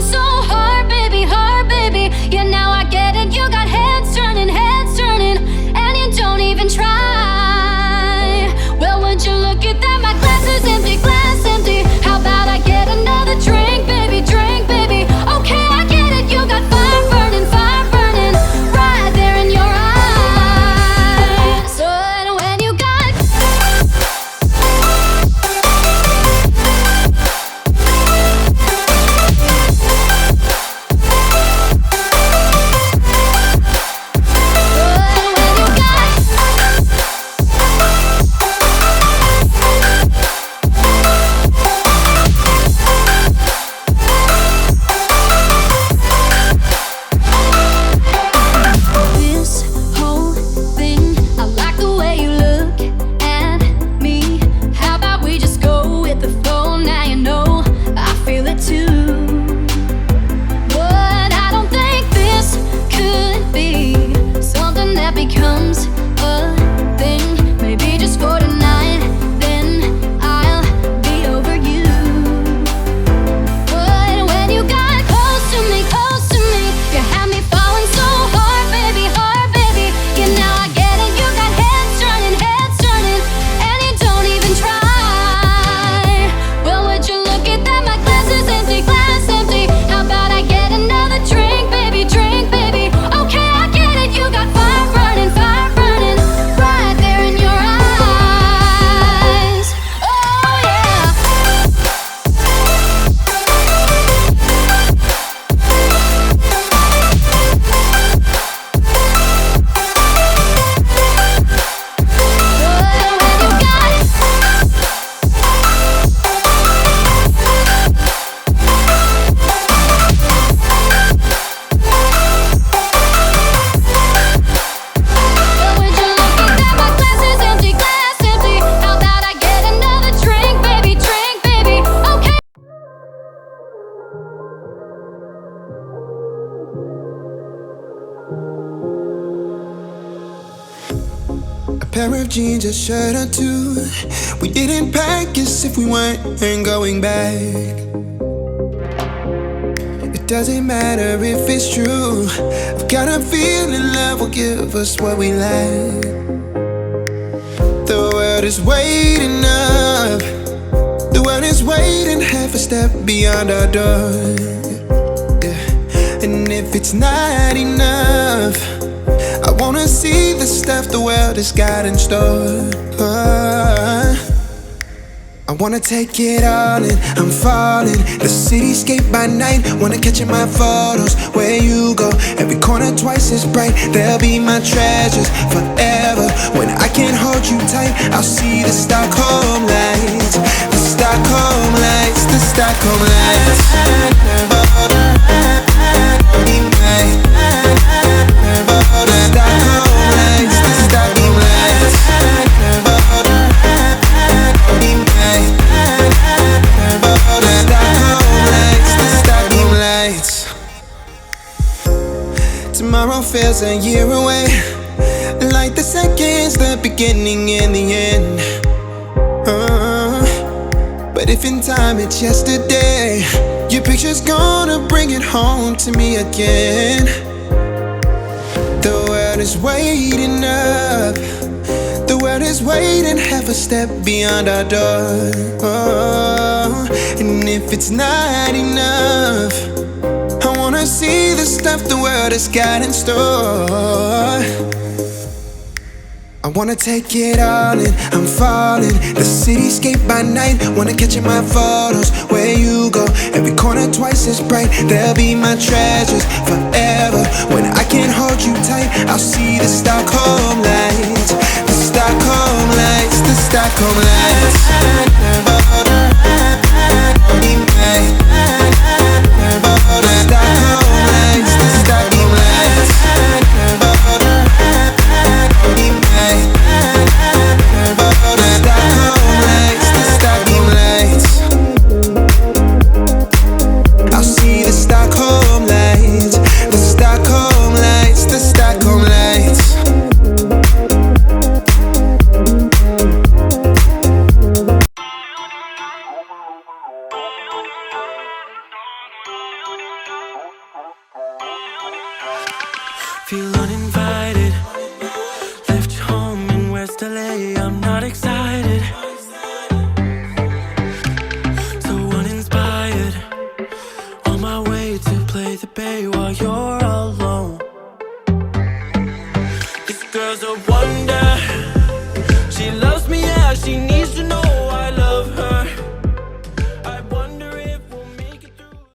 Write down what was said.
falling so hard, baby, hard, baby. Yeah, now I get it. You got heads turning, and you don't even try. Well, would you look at that? My glass is empty, glass empty. How about I get another drink, baby, drink, baby? Okay, I get it. You got fire burning, right there in your eyes. So when you got pair of jeans, a shirt or two. We didn't pack as if we weren't going back. It doesn't matter if it's true. I've got a feeling love will give us what we lack. The world is waiting up. The world is waiting half a step beyond our door. Yeah. And if it's not enough, I wanna see the stuff the world has got in store. I wanna take it all in, I'm falling. The cityscape by night, wanna catch in my photos. Where you go, every corner twice as bright. They'll be my treasures forever. When I can't hold you tight, I'll see the Stockholm lights. The Stockholm lights, the Stockholm lights. Tomorrow feels a year away, like the seconds, the beginning and the end. But if in time it's yesterday, your picture's gonna bring it home to me again. The world is waiting up. The world is waiting half a step beyond our door. And if it's not enough, I wanna see the stuff the world has got in store. I wanna take it all in, I'm falling. The cityscape by night, wanna catch in my photos. Where you go, every corner twice as bright. They'll be my treasures forever. When I can't hold you tight, I'll see the Stockholm lights. The Stockholm lights, the Stockholm lights. Feel uninvited. Left home in West LA, I'm not excited. So uninspired. On my way to play the bay while you're alone. This girl's a